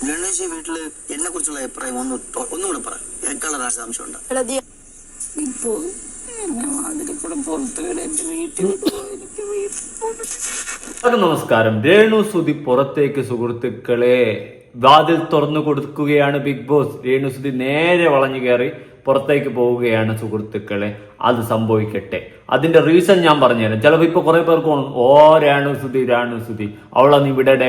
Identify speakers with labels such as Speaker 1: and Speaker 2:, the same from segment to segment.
Speaker 1: ഗണേശ് വീട്ടില് എന്നെ കുറിച്ചുള്ള അഭിപ്രായം ഒന്നും കൂടെ പറ. കേൾക്കാനുള്ള ആശാംശം ഉണ്ട്.
Speaker 2: നമസ്കാരം. രേണു സുധി പുറത്തേക്ക് സുഹൃത്തുക്കളെ. വാതിൽ തുറന്നു കൊടുക്കുകയാണ് ബിഗ് ബോസ്. രേണു സുധി നേരെ വളഞ്ഞു കയറി പുറത്തേക്ക് പോവുകയാണ് സുഹൃത്തുക്കളെ. അത് സംഭവിക്കട്ടെ. അതിന്റെ റീസൺ ഞാൻ പറഞ്ഞുതരാം. ചിലപ്പോൾ ഇപ്പൊ കുറെ പേർക്ക് രേണു സുധി അവളെ നീ വിടട്ടെ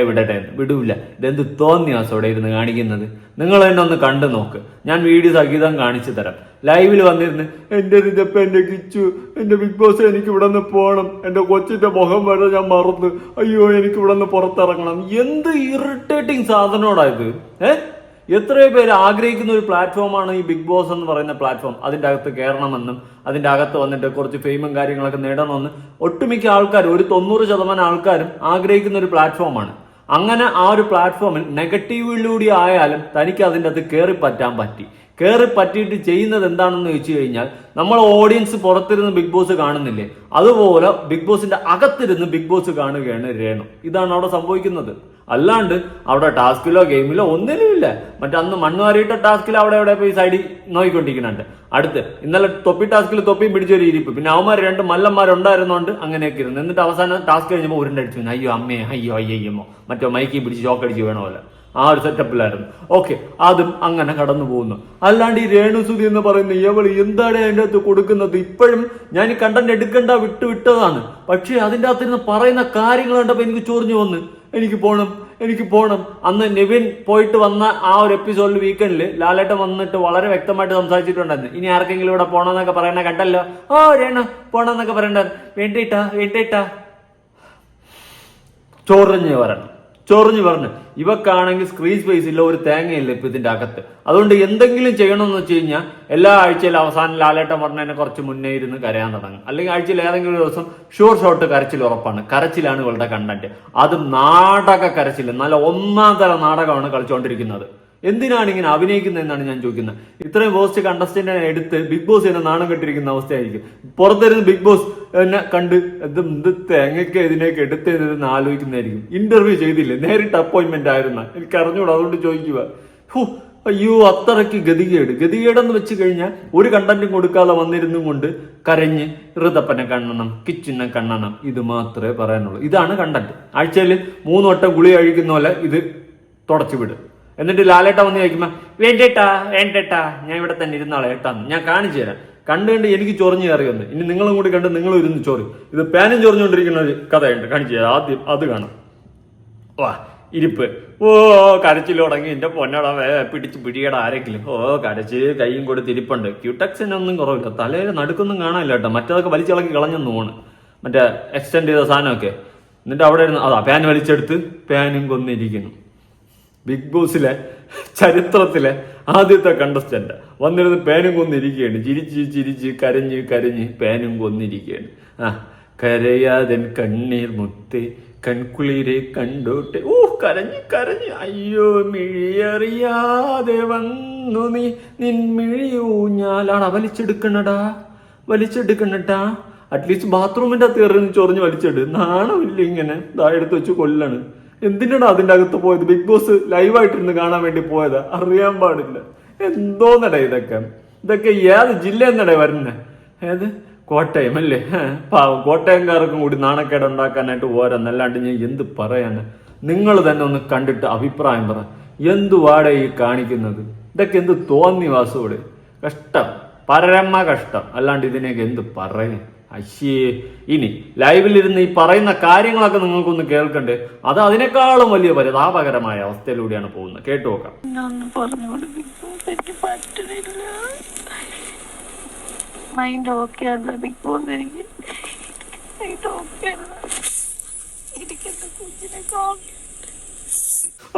Speaker 2: വിടൂല. ഇതെന്ത് തോന്നിയാസോടെ ഇരുന്ന് കാണിക്കുന്നത്? നിങ്ങൾ തന്നെ ഒന്ന് കണ്ടു നോക്ക്. ഞാൻ വീഡിയോ സഹിതം കാണിച്ചു തരാം. ലൈവിൽ വന്നിരുന്ന് എന്റെ ഇതപ്പ എന്റെ കിച്ചു, എന്റെ ബിഗ് ബോസ്, എനിക്ക് ഇവിടെ നിന്ന് പോകണം, എന്റെ കൊച്ചിന്റെ മുഖം വരെ ഞാൻ മറന്ന്, അയ്യോ എനിക്ക് ഇവിടെ നിന്ന് പുറത്തിറങ്ങണം. എന്ത് ഇറിറ്റേറ്റിംഗ് സാധനോടാ ഇത്. എത്രയോ പേര് ആഗ്രഹിക്കുന്ന ഒരു പ്ലാറ്റ്ഫോമാണ് ഈ ബിഗ് ബോസ് എന്ന് പറയുന്ന പ്ലാറ്റ്ഫോം. അതിൻ്റെ അകത്ത് കയറണമെന്നും അതിൻ്റെ അകത്ത് വന്നിട്ട് കുറച്ച് ഫെയിമും കാര്യങ്ങളൊക്കെ നേടണമെന്ന് ഒട്ടുമിക്ക ആൾക്കാരും, ഒരു 90% ആൾക്കാരും ആഗ്രഹിക്കുന്ന ഒരു പ്ലാറ്റ്ഫോമാണ്. അങ്ങനെ ആ ഒരു പ്ലാറ്റ്ഫോമിൽ നെഗറ്റീവിലൂടെ ആയാലും തനിക്ക് അതിൻ്റെ അകത്ത് കയറി പറ്റിയിട്ട് ചെയ്യുന്നത് എന്താണെന്ന് ചോദിച്ചു കഴിഞ്ഞാൽ, നമ്മൾ ഓഡിയൻസ് പുറത്തിരുന്ന് ബിഗ് ബോസ് കാണുന്നില്ലേ, അതുപോലെ ബിഗ് ബോസിന്റെ അകത്തിരുന്ന് ബിഗ് ബോസ് കാണുകയാണ് രേണു. ഇതാണ് അവിടെ സംഭവിക്കുന്നത്. അല്ലാണ്ട് അവിടെ ടാസ്കിലോ ഗെയിമിലോ ഒന്നിനുമില്ല. അന്ന് മണ്ണുവാരിയിട്ട ടാസ്കിൽ അവിടെ പോയി സൈഡിൽ നോക്കിക്കൊണ്ടിരിക്കുന്നുണ്ട്. അടുത്ത് ഇന്നലെ തൊപ്പി ടാസ്കിൽ തൊപ്പിയും പിടിച്ചൊരു ഇരിപ്പ്. പിന്നെ അവന്മാർ 2 മല്ലന്മാരുണ്ടായിരുന്നോണ്ട് അങ്ങനെയൊക്കെ ഇരുന്നു. എന്നിട്ട് അവസാനം ടാസ്ക് കഴിഞ്ഞപ്പോൾ ഉരുണ്ടടിച്ചു, അയ്യോ അമ്മേ, അയ്യമ്മോ, മറ്റോ മൈക്കി പിടിച്ച് ചോക്കടിച്ച് വേണ പോലെ ആ ഒരു സെറ്റപ്പിലായിരുന്നു. ഓക്കെ, അതും അങ്ങനെ കടന്നു പോകുന്നു. അല്ലാണ്ട് ഈ രേണുസുതി എന്ന് പറയുന്ന ഇവള് എന്താണ് അതിൻ്റെ അകത്ത് കൊടുക്കുന്നത്? ഇപ്പോഴും ഞാൻ ഈ കണ്ടന്റ് എടുക്കണ്ട വിട്ടതാണ്. പക്ഷേ അതിൻ്റെ അകത്തിരുന്ന് പറയുന്ന കാര്യങ്ങൾ കണ്ടപ്പോൾ എനിക്ക് ചൊറിഞ്ഞു വന്ന്, എനിക്ക് പോണം. അന്ന് നെവിൻ പോയിട്ട് വന്ന ആ ഒരു എപ്പിസോഡിൽ വീക്കെൻഡിൽ ലാലേട്ടൻ വന്നിട്ട് വളരെ വ്യക്തമായിട്ട് സംസാരിച്ചിട്ടുണ്ടായിരുന്നു. ഇനി ആർക്കെങ്കിലും ഇവിടെ പോണമെന്നൊക്കെ പറയണ കണ്ടല്ലോ, രേണു പോണമെന്നൊക്കെ പറയണ്ട, വേണ്ടിട്ടാ ചൊറിഞ്ഞു പറഞ്ഞു. ഇവക്കാണെങ്കിൽ സ്ക്രീൻ സ്പേസ് ഇല്ല, ഒരു തേങ്ങയില്ല ഇപ്പൊ ഇതിന്റെ അകത്ത്. അതുകൊണ്ട് എന്തെങ്കിലും ചെയ്യണമെന്ന് വെച്ച് കഴിഞ്ഞാൽ എല്ലാ ആഴ്ചയിലും അവസാനം ലാലേട്ടൻ പറഞ്ഞതിനെ കുറച്ച് മുന്നേ ഇരുന്ന് കരയാൻ തുടങ്ങും. അല്ലെങ്കിൽ ആഴ്ചയിൽ ഏതെങ്കിലും ഒരു ദിവസം ഷൂർ ഷോട്ട് കരച്ചിൽ ഉറപ്പാണ്. കരച്ചിലാണ് ഇവളുടെ കണ്ടന്റ്. അതും നാടക കരച്ചിൽ, നല്ല 1ാം തരം നാടകമാണ് കളിച്ചുകൊണ്ടിരിക്കുന്നത്. എന്തിനാണ് ഇങ്ങനെ അഭിനയിക്കുന്നത് എന്നാണ് ഞാൻ ചോദിക്കുന്നത്. ഇത്രയും വേസ്റ്റ് കണ്ടസ്റ്റന്റിനെ എടുത്ത് ബിഗ് ബോസ് എന്നെ നാണം കെട്ടിരിക്കുന്ന അവസ്ഥയായിരിക്കും. പുറത്തിരുന്ന് ബിഗ് ബോസ് എന്നെ കണ്ട് എന്ത് തേങ്ങയ്ക്ക് ഇതിനേക്ക് എടുത്തതെന്ന് ആലോചിക്കുന്നതായിരിക്കും. ഇന്റർവ്യൂ ചെയ്തില്ലേ, നേരിട്ട് അപ്പോയിന്റ്മെന്റ് ആയിരുന്ന എനിക്ക് അറിഞ്ഞൂടാ, അതുകൊണ്ട് ചോദിക്കുക. അയ്യോ, അത്രയ്ക്ക് ഗതികേടെന്ന് വെച്ച് കഴിഞ്ഞാൽ ഒരു കണ്ടന്റും കൊടുക്കാതെ വന്നിരുന്നും കൊണ്ട് കരഞ്ഞ് ഋതപ്പനെ കാണണം, കിച്ചിനെ കാണണം, ഇത് മാത്രമേ പറയാനുള്ളൂ. ഇതാണ് കണ്ടന്റ്. ആഴ്ചയിൽ 3 വട്ടം ഗുളി കഴിക്കുന്ന പോലെ ഇത് തുടച്ചു വിടും. എന്നിട്ട് ലാലേട്ട വന്ന് ചോദിക്കുമ്പോ വേണ്ടേട്ടാ ഞാൻ ഇവിടെ തന്നെ ഇരുന്നാളെ ഏട്ടാന്ന് ഞാൻ കാണിച്ചു തരാം. കണ്ടുകൊണ്ട് എനിക്ക് ചൊറിഞ്ഞു കയറിയൊന്ന്. ഇനി നിങ്ങളും കൂടി കണ്ട് നിങ്ങളും ഇരുന്ന് ചോറി. ഇത് പാനും ചൊറിഞ്ഞുകൊണ്ടിരിക്കുന്ന ഒരു കഥയുണ്ട്, കാണിച്ചു തരാം. ആദ്യം അത് കാണാം. ഇരിപ്പ്. കരച്ചിൽ തുടങ്ങി. എന്റെ പൊന്നട പിടിയട ആരെങ്കിലും. കരച്ച് കൈയും കൊടുത്ത് ഇരിപ്പുണ്ട്. ക്യൂടെക്സിനൊന്നും കുറവില്ല. തലയിൽ നടുക്കൊന്നും കാണാനില്ല കേട്ടോ. മറ്റേതൊക്കെ വലിച്ചിളക്കി കളഞ്ഞെന്ന് തോന്നുന്നു, മറ്റേ എക്സ്റ്റെൻഡ് ചെയ്ത സാധനമൊക്കെ. എന്നിട്ട് അവിടെ ഇരുന്ന് പാൻ വലിച്ചെടുത്ത് പാനും കൊന്നിരിക്കുന്നു. ബിഗ് ബോസിലെ ചരിത്രത്തിലെ ആദ്യത്തെ കണ്ടസ്റ്റന്റ് വന്നിരുന്ന് പേനും കൊന്നിരിക്കുകയാണ്. ചിരിച്ച് കരഞ്ഞ് പേനും കൊന്നിരിക്കുകയാണ്. കരയാതൻ കണ്ണീർ മുത്തേ കൺകുളിരെ കണ്ടോട്ടെ. കരഞ്ഞ് അയ്യോ മിഴിയറിയാതെ വന്നു നീ നിൻമിഴിയൂഞ്ഞാലാണ്. വലിച്ചെടുക്കണട്ടാ. അറ്റ്ലീസ്റ്റ് ബാത്റൂമിന്റെ അകത്ത് എറിഞ്ഞ് ചൊറിഞ്ഞ് വലിച്ചെടു. നാണമില്ല ഇങ്ങനെ എടുത്ത് വെച്ച് കൊല്ലാണ്. എന്തിനാണ് അതിൻ്റെ അകത്ത് പോയത്? ബിഗ് ബോസ് ലൈവായിട്ടിരുന്ന് കാണാൻ വേണ്ടി പോയത്? അറിയാൻ പാടില്ല. എന്തോന്നടേ ഇതൊക്കെ ഏത് ജില്ല എന്നടേ വരുന്നേ? ഏത് കോട്ടയം അല്ലേ? പാവം കോട്ടയംകാർക്കും കൂടി നാണക്കേട് ഉണ്ടാക്കാനായിട്ട് പോരാന്നല്ലാണ്ട് ഞാൻ എന്ത് പറയാന്? നിങ്ങൾ തന്നെ ഒന്ന് കണ്ടിട്ട് അഭിപ്രായം പറ. എന്തുവാടേ ഈ കാണിക്കുന്നത്? ഇതൊക്കെ എന്ത് തോന്നിവാസോടെ? കഷ്ടം, പരമ കഷ്ടം. അല്ലാണ്ട് ഇതിനെയൊക്കെ എന്ത് പറയാൻ? ഇനി ലൈവിലിരുന്ന് ഈ പറയുന്ന കാര്യങ്ങളൊക്കെ നിങ്ങൾക്കൊന്ന് കേൾക്കണ്ടേ? അത് അതിനേക്കാളും വലിയ പരിതാപകരമായ അവസ്ഥയിലൂടെയാണ് പോകുന്നത്. കേട്ടു നോക്കാം.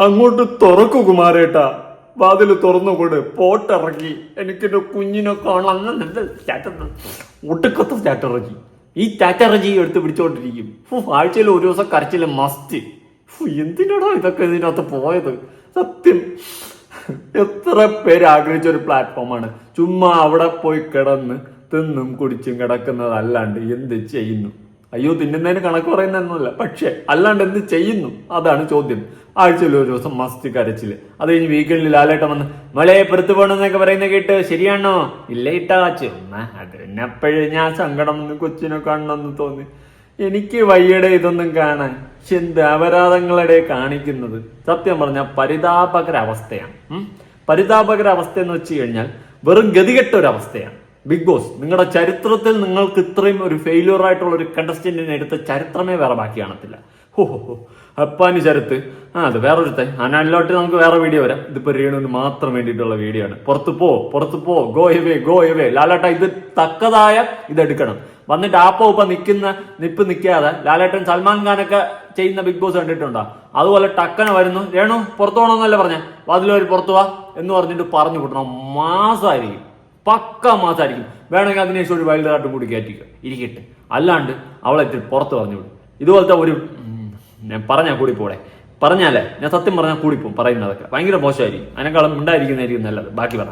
Speaker 2: അങ്ങോട്ട് തുറക്കു കുമാരേട്ടാ, വാതില് തുറന്നുകൊട്, പോട്ടിറക്കി എനിക്കെന്റെ കുഞ്ഞിനെ കാണാൻ. ഒട്ടുക്കത്തെ സ്റ്റാറ്റർജി. ഈ സ്റ്റാറ്റർജി എടുത്ത് പിടിച്ചോണ്ടിരിക്കും. ആഴ്ചയിൽ ഒരു ദിവസം കരച്ചില്ല മസ്റ്റ്. എന്തിനാണോ ഇതൊക്കെ ഇതിനകത്ത് പോയത്? സത്യം, എത്ര പേര് ആഗ്രഹിച്ച ഒരു പ്ലാറ്റ്ഫോമാണ്. ചുമ്മാ അവിടെ പോയി കിടന്ന് തിന്നും കുടിച്ചും കിടക്കുന്നതല്ലാണ്ട് എന്ത് ചെയ്യുന്നു? അയ്യോ, തിന്നുന്നതിന് കണക്ക് പറയുന്നതൊന്നുമല്ല, പക്ഷെ അല്ലാണ്ട് എന്ത് ചെയ്യുന്നു? അതാണ് ചോദ്യം. ആഴ്ചയിൽ ഒരു ദിവസം മസ്തി കരച്ചില്. അത് കഴിഞ്ഞ് വീക്കെൻഡിൽ ലാലേട്ടൻ വന്ന് മലയെ പുറത്തു പോകണമെന്നൊക്കെ പറയുന്ന കേട്ട് ശരിയാണോ? ഇല്ല ഇട്ടാ ചുമ്മാ അത് എന്നെപ്പോഴും ഞാൻ സങ്കടം കൊച്ചിനെ കാണണമെന്ന് തോന്നി. എനിക്ക് വയ്യടെ ഇതൊന്നും കാണാൻ. എന്ത് അപരാധങ്ങളുടെ കാണിക്കുന്നത്. സത്യം പറഞ്ഞാൽ പരിതാപകരവസ്ഥയാണ്. പരിതാപകരവസ്ഥ എന്ന് വെച്ച് കഴിഞ്ഞാൽ വെറും ഗതികെട്ട ഒരു അവസ്ഥയാണ്. ബിഗ് ബോസ്, നിങ്ങളുടെ ചരിത്രത്തിൽ നിങ്ങൾക്ക് ഇത്രയും ഒരു ഫെയിലിയർ ആയിട്ടുള്ള ഒരു കണ്ടസ്റ്റന്റിനെ എടുത്ത ചരിത്രമേ വേറെ ബാക്കി കാണത്തില്ല. ഹോ അപ്പാനി ചരത്ത്. അത് വേറൊരുത്തെ അനല്ലോട്ട് നമുക്ക് വേറെ വീഡിയോ വരാം. ഇതിപ്പോ രേണുവിന് മാത്രം വേണ്ടിയിട്ടുള്ള വീഡിയോ ആണ്. പുറത്തു പോ, ഗോ എവേ. ലാലേട്ട ഇത് തക്കതായ ഇതെടുക്കണം. വന്നിട്ട് ഉപ്പ നിൽക്കാതെ ലാലേട്ടൻ സൽമാൻ ഖാനൊക്കെ ചെയ്യുന്ന ബിഗ് ബോസ് കണ്ടിട്ടുണ്ടോ? അതുപോലെ ടക്കന വരുന്നു, രേണു പുറത്തു പോകണമെന്നല്ലേ പറഞ്ഞ, അതിലൊരു പുറത്തു വാ എന്ന് പറഞ്ഞിട്ട് പറഞ്ഞു കൂട്ടണം. മാസമായിരിക്കും, പക്ക മാസമായിരിക്കും. വേണമെങ്കിൽ അതിനേശം ഒരു വൈൽഡ് കാർട്ടും കൂടി കയറ്റിക്കുക ഇരിക്കട്ടെ. അല്ലാണ്ട് അവളെ പുറത്ത് പറഞ്ഞു വിടും. ഇതുപോലത്തെ ഒരു ഞാൻ പറഞ്ഞാൽ കൂടിപ്പോടെ, പറഞ്ഞാലേ ഞാൻ സത്യം പറഞ്ഞാൽ കൂടിപ്പോവും. പറയുന്നതൊക്കെ ഭയങ്കര മോശമായിരിക്കും. അതിനേക്കാളും ഉണ്ടായിരിക്കുന്നതായിരിക്കും നല്ലത്. ബാക്കി പറ.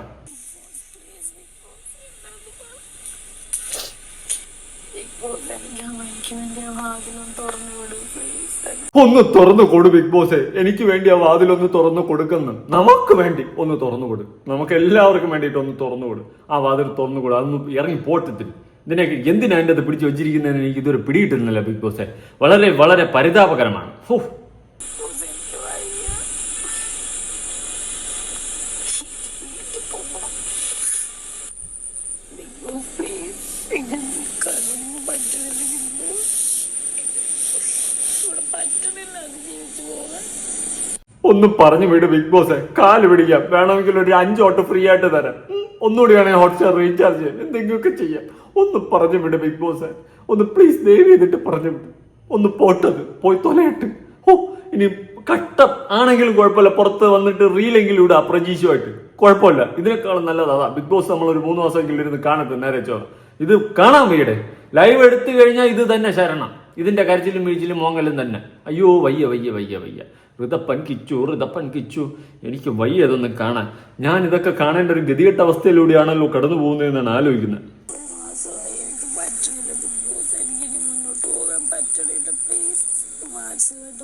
Speaker 2: ഒന്ന് തുറന്നു കൊടു ബിഗ് ബോസേ, എനിക്ക് വേണ്ടി ആ വാതിലൊന്ന് തുറന്നു കൊടുക്കുന്നു. നമുക്ക് വേണ്ടി ഒന്ന് തുറന്നു കൊടു. നമുക്ക് എല്ലാവർക്കും വേണ്ടിയിട്ട് ഒന്ന് തുറന്നു കൊടു. ആ വാതിൽ തുറന്നു കൊടു. അതൊന്ന് ഇറങ്ങി പോട്ടത്തിന്. ഇതിനൊക്കെ എന്തിനാ എൻ്റെ അത് പിടിച്ച് വെച്ചിരിക്കുന്നതെന്ന് എനിക്ക് ഇതൊരു പിടികിട്ടുന്നില്ല ബിഗ് ബോസേ. വളരെ വളരെ പരിതാപകരമാണ്. ഒന്ന് പറഞ്ഞു വിട് ബിഗ് ബോസേ, കാല് പിടിക്കാം. വേണമെങ്കിൽ ഒരു 5 ഓട്ടോ ഫ്രീ ആയിട്ട് തരാം. ഒന്നുകൂടി വേണമെങ്കിൽ ഹോട്ട്സ്റ്റാർ റീചാർജ് ചെയ്യാം. എന്തെങ്കിലുമൊക്കെ ചെയ്യാം. ഒന്ന് പറഞ്ഞു വിട് ബിഗ് ബോസേ. ഒന്ന് പ്ലീസ് ദയവ് ചെയ്തിട്ട് പറഞ്ഞു വിട്. ഒന്ന് പോട്ടത് പോയി തൊലയിട്ട്. ഇനി കട്ടം ആണെങ്കിലും കുഴപ്പമില്ല, പുറത്ത് വന്നിട്ട് റീലെങ്കിലും ഇടുക പ്രജീഷുമായിട്ട്. കുഴപ്പമില്ല. ഇതിനേക്കാളും നല്ലത് അതാ. ബിഗ് ബോസ് നമ്മൾ ഒരു 3 ദിവസമെങ്കിലും ഇരുന്ന് കാണട്ടെ. നേരെ ചോ ഇത് കാണാൻ വയ്യടെ. ലൈവ് എടുത്തു കഴിഞ്ഞാൽ ഇത് തന്നെ ശരണം. ഇതിന്റെ കരച്ചിലും വീഴ്ചയിലും മോങ്ങലും തന്നെ. അയ്യോ വയ്യ. ഋതപ്പൻ കിച്ചു എനിക്ക് വയ്യ ഇതൊന്നും കാണാൻ. ഞാൻ ഇതൊക്കെ കാണേണ്ട ഒരു ഗതികെട്ട അവസ്ഥയിലൂടെയാണല്ലോ കടന്നു പോകുന്നതെന്നാണ് ആലോചിക്കുന്നത്.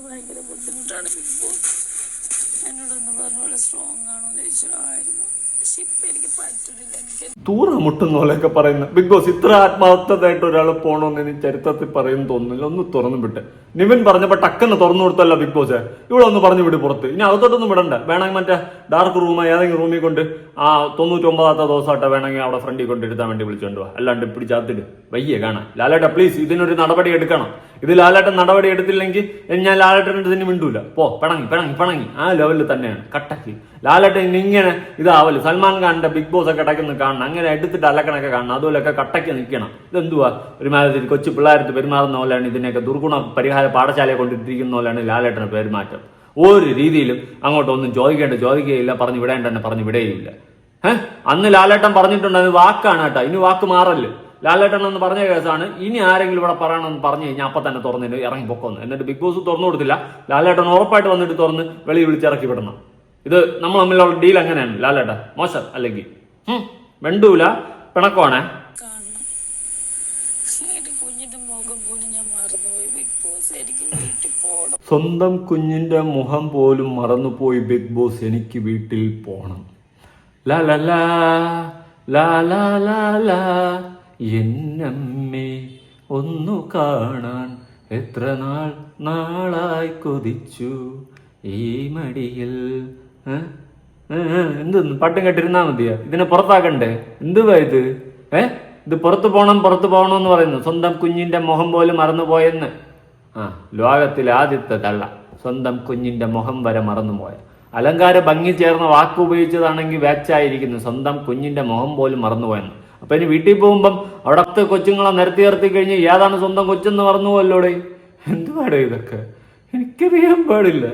Speaker 3: ഭയങ്കര ബുദ്ധിമുട്ടാണ് ബിഗ് ബോസ്. എന്നോടൊന്ന് പറഞ്ഞ പോലെ സ്ട്രോങ് ആണോ എന്ന് ചോദിച്ചായിരുന്നു. പക്ഷെ ഇപ്പൊ എനിക്ക് പറ്റുന്നില്ല. എനിക്ക്
Speaker 2: തൂറ മുട്ടുന്ന പോലെയൊക്കെ പറയുന്ന ബിഗ് ബോസ് ഇത്ര ആത്മാർത്ഥമായിട്ട് ഒരാൾ പോകണമെന്ന് എനിക്ക് ചരിത്രത്തിൽ പറയുന്നു തോന്നുന്നില്ല. ഒന്ന് തുറന്നു വിട്ട്. നിവിൻ പറഞ്ഞപ്പോ ടക്കെന്ന് തുറന്നു കൊടുത്തല്ല ബിഗ് ബോസ്. ഇവിടെ ഒന്ന് പറഞ്ഞു വിട് പുറത്ത്. ഇനി അകത്തോട്ടൊന്നും വിടണ്ട. വേണമെങ്കിൽ മറ്റേ ഡാർക്ക് റൂം ഏതെങ്കിലും റൂമിൽ കൊണ്ട് 99ാമത്തെ ദിവസമായിട്ട് വേണമെങ്കിൽ അവിടെ ഫ്രണ്ടിൽ കൊണ്ട് ഇരുത്താൻ വേണ്ടി വിളിച്ചോണ്ട് പോവാ. അല്ലാണ്ട് പിടിച്ചാത്തിട്ട് വയ്യ കാണാൻ. ലാലേട്ട പ്ലീസ് ഇതിനൊരു നടപടി എടുക്കണം. ഇത് ലാലേട്ടൻ നടപടി എടുത്തില്ലെങ്കിൽ ഞാൻ ലാലേട്ടൻ്റെ ഇതിന് മിണ്ടൂല. പിണങ്ങി ആ ലെവലിൽ തന്നെയാണ്. കട്ടക്ക് ലാലേട്ടൻ ഇങ്ങനെ ഇതാവല്. സൽമാൻ ഖാന്റെ ബിഗ് ബോസ് ഒക്കെ ഇടയ്ക്കൊന്ന് കാണണം. അങ്ങനെ എടുത്തിട്ട് അലക്കണൊക്കെ കാണണം. അതുപോലെയൊക്കെ കട്ടയ്ക്ക് നിൽക്കണം. ഇതെന്തുവാ ഒരുമാതിരി കൊച്ചു പിള്ളേർക്ക് പെരുമാറുന്ന പോലെയാണ്. ഇതിനെയൊക്കെ ദുർഗുണ പരിഹാര പാഠശാലയെ കൊണ്ടിരിക്കുന്ന പോലെയാണ് ലാലേട്ടന്റെ പെരുമാറ്റം. ഒരു രീതിയിലും അങ്ങോട്ടൊന്നും ചോദിക്കുകയില്ല. പറഞ്ഞു വിടേണ്ട പറഞ്ഞു വിടേയില്ല. അന്ന് ലാലേട്ടൻ പറഞ്ഞിട്ടുണ്ട്, അത് വാക്കാണ് കേട്ടോ. ഇനി വാക്ക് മാറല്. ലാലേട്ടൻ എന്ന് പറഞ്ഞ കേസാണ്. ഇനി ആരെങ്കിലും ഇവിടെ പറയണമെന്ന് പറഞ്ഞു കഴിഞ്ഞാൽ അപ്പം തന്നെ തുറന്നിട്ട് ഇറങ്ങി പൊക്കൊന്ന്. എന്നിട്ട് ബിഗ് ബോസ് തുറന്നു കൊടുത്തില്ല. ലാലേട്ടൻ ഉറപ്പായിട്ട് വന്നിട്ട് തുറന്ന് വെളിയിൽ വിളിച്ചിറക്കി വിടണം. ഇത് നമ്മൾ തമ്മിലുള്ള ഡീൽ അങ്ങനെയാണ്. ലാലേട്ട മോശം അല്ലെങ്കിൽ വെണ്ടൂല പിണക്കോണേ. സ്വന്തം കുഞ്ഞിന്റെ മുഖം പോലും മറന്നുപോയി ബിഗ് ബോസ്. എനിക്ക് വീട്ടിൽ പോണം. ലാ എന്നമ്മേ ഒന്നു കാണാൻ എത്ര നാളായി കൊതിച്ചു ഈ മടിയിൽ. എന്തൊന്ന് പാട്ടും കേട്ടിരുന്നാ മതിയാ? ഇതിനെ പുറത്താക്കണ്ടേ? എന്തുവാ ഇത്? ഇത് പുറത്തു പോകണമെന്ന് പറയുന്നു. സ്വന്തം കുഞ്ഞിന്റെ മുഖം പോലും മറന്നുപോയെന്ന്. ലോകത്തിലെ ആദ്യത്തെ തള്ള സ്വന്തം കുഞ്ഞിന്റെ മുഖം വരെ മറന്നുപോയ. അലങ്കാര ഭംഗി ചേർന്ന വാക്ക് ഉപയോഗിച്ചതാണെങ്കിൽ വേച്ചായിരിക്കുന്നു. സ്വന്തം കുഞ്ഞിന്റെ മുഖം പോലും മറന്നുപോയെന്ന്. അപ്പൊ ഇനി വീട്ടിൽ പോകുമ്പം അവിടത്തെ കൊച്ചുങ്ങളെ നിരത്തി കഴിഞ്ഞ് ഏതാണ് സ്വന്തം കൊച്ചെന്ന് മറന്നുപോയല്ലോടെ. എന്തുപാടേ ഇതൊക്കെ? എനിക്കറിയാൻ പാടില്ല.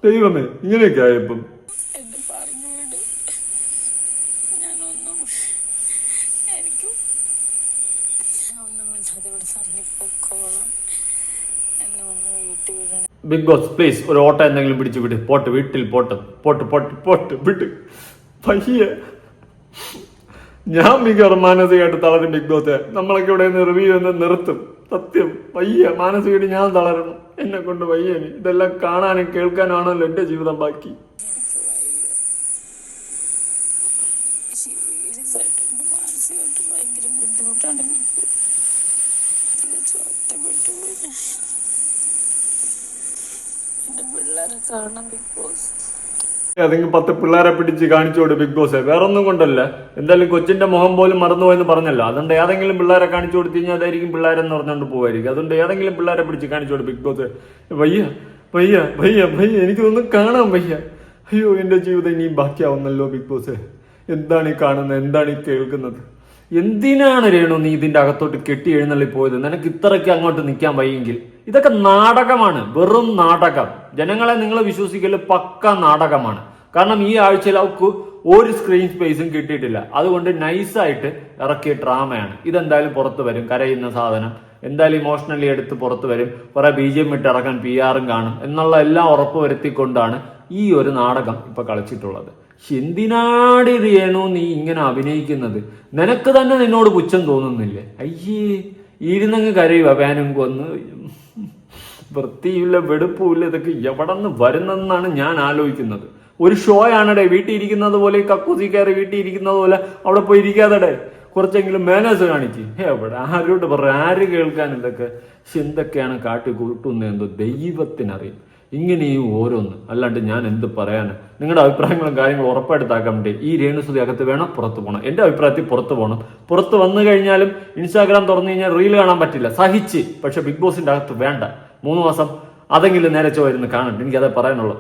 Speaker 2: ദൈവമേ, ഇങ്ങനെയൊക്കെ ആയപ്പം ബിഗ് ബോസ് പ്ലീസ് ഒരു ഓട്ടോ എന്തെങ്കിലും പിടിച്ചു വിട്. പോട്ട് വീട്ടിൽ പോട്ട് വിട്ട് പയ്യെ. ഞാൻ മികച്ച മാനസികമായിട്ട് തളരും ബിഗ് ബോസ്. നമ്മളൊക്കെ ഇവിടെ നിന്ന് റിവ്യൂ ഒന്ന് നിർത്തും. സത്യം വയ്യ, മാനസികമായിട്ട് ഞാൻ തളരണം. എന്നെ കൊണ്ട് വയ്യ. ഇതെല്ലാം കാണാനും കേൾക്കാനാണല്ലോ എന്റെ ജീവിതം ബാക്കി.
Speaker 3: സീരിയസായിട്ടുണ്ട്, മാനസികമായിട്ട് ഭയങ്കര ബുദ്ധിമുട്ടാണ്. തികച്ചും ഒറ്റപ്പെട്ടു പോയി. എന്റെ പിള്ളേരെ കാണണം ബിഗ് ബോസ്.
Speaker 2: ഏതെങ്കിലും 10 പിള്ളേരെ പിടിച്ച് കാണിച്ചോട് ബിഗ് ബോസ്. വേറെ ഒന്നും കൊണ്ടല്ല, എന്തായാലും കൊച്ചിന്റെ മുഖം പോലും മറന്നുപോയെന്ന് പറഞ്ഞല്ലോ. അതുകൊണ്ട് ഏതെങ്കിലും പിള്ളേരെ കാണിച്ചു കൊടുത്തു കഴിഞ്ഞാൽ അതായിരിക്കും പിള്ളേരെന്ന് പറഞ്ഞുകൊണ്ട് പോവായിരിക്കും. അതുകൊണ്ട് ഏതെങ്കിലും പിള്ളേരെ പിടിച്ച് കാണിച്ചോട് ബിഗ് ബോസ്. വയ്യ വയ്യ വയ്യ വയ്യ, എനിക്കൊന്നും കാണാൻ വയ്യ. അയ്യോ, എന്റെ ജീവിതം ഇനിയും ബാക്കിയാവുന്നല്ലോ ബിഗ് ബോസ്. എന്താണ് ഈ കാണുന്നത്, എന്താണ് ഈ കേൾക്കുന്നത്? എന്തിനാണ് രേണു നീ ഇതിന്റെ അകത്തോട്ട് കെട്ടി എഴുന്നള്ളി പോയത്? നിനക്ക് ഇത്രയ്ക്ക് അങ്ങോട്ട് നിൽക്കാൻ വയ്യെങ്കിൽ. ഇതൊക്കെ നാടകമാണ്, വെറും നാടകം. ജനങ്ങളെ നിങ്ങൾ വിശ്വസിക്കല് പക്ക നാടകമാണ്. കാരണം ഈ ആഴ്ചയിൽ അവർക്ക് ഒരു സ്ക്രീൻ സ്പേസും കിട്ടിയിട്ടില്ല. അതുകൊണ്ട് നൈസായിട്ട് ഇറക്കിയ ഡ്രാമയാണ്. ഇതെന്തായാലും പുറത്തു വരും. കരയുന്ന സാധനം എന്തായാലും ഇമോഷണലി എടുത്ത് പുറത്തു വരും. കുറെ BGM ഇട്ട് ഇറക്കാൻ PR-ഉം കാണും എന്നുള്ള എല്ലാം ഉറപ്പ് വരുത്തിക്കൊണ്ടാണ് ഈ ഒരു നാടകം ഇപ്പൊ കളിച്ചിട്ടുള്ളത്. എന്തിനാടി രേണു നീ ഇങ്ങനെ അഭിനയിക്കുന്നത്? നിനക്ക് തന്നെ നിന്നോട് പുച്ഛം തോന്നുന്നില്ലേ? അയ്യേ, ഇരുന്നങ്ങ് കരയുക ഫാനും കൊന്ന്. വൃത്തിയില്ല, വെടുപ്പുമില്ല. ഇതൊക്കെ എവിടെ നിന്ന് വരുന്നതെന്നാണ് ഞാൻ ആലോചിക്കുന്നത്. ഒരു ഷോ ആണടേ. വീട്ടിൽ ഇരിക്കുന്നത് പോലെ, കക്കൂസി കയറി വീട്ടിൽ ഇരിക്കുന്നത് പോലെ അവിടെ പോയി ഇരിക്കാതടേ. കുറച്ചെങ്കിലും മാനേഴ്സ് കാണിച്ച്. എവിടെ ആരോട് പറയാം, ആര് കേൾക്കാൻ ഇതൊക്കെ? എന്തൊക്കെയാണ് കാട്ടി കൂട്ടുന്നത് എന്തോ ദൈവത്തിനറിയും. ഇങ്ങനെയും ഓരോന്ന്. അല്ലാണ്ട് ഞാൻ എന്ത് പറയാനാണ്? നിങ്ങളുടെ അഭിപ്രായങ്ങളും കാര്യങ്ങളും ഉറപ്പായിട്ടാക്കാൻ വേണ്ടി ഈ രേണുസുതി അകത്ത് വേണം, പുറത്ത് പോകണം. എന്റെ അഭിപ്രായത്തിൽ പുറത്ത് പോകണം. പുറത്ത് വന്നു കഴിഞ്ഞാലും ഇൻസ്റ്റാഗ്രാം തുറന്നു കഴിഞ്ഞാൽ റീൽ കാണാൻ പറ്റില്ല, സഹിച്ച്. പക്ഷെ ബിഗ് ബോസിന്റെ അകത്ത് വേണ്ട. 3 മാസം അതെങ്കിലും നേരെ ചൊവ്വ ഇരുന്ന് കാണണ്ട. എനിക്കതേ പറയാനുള്ളൂ.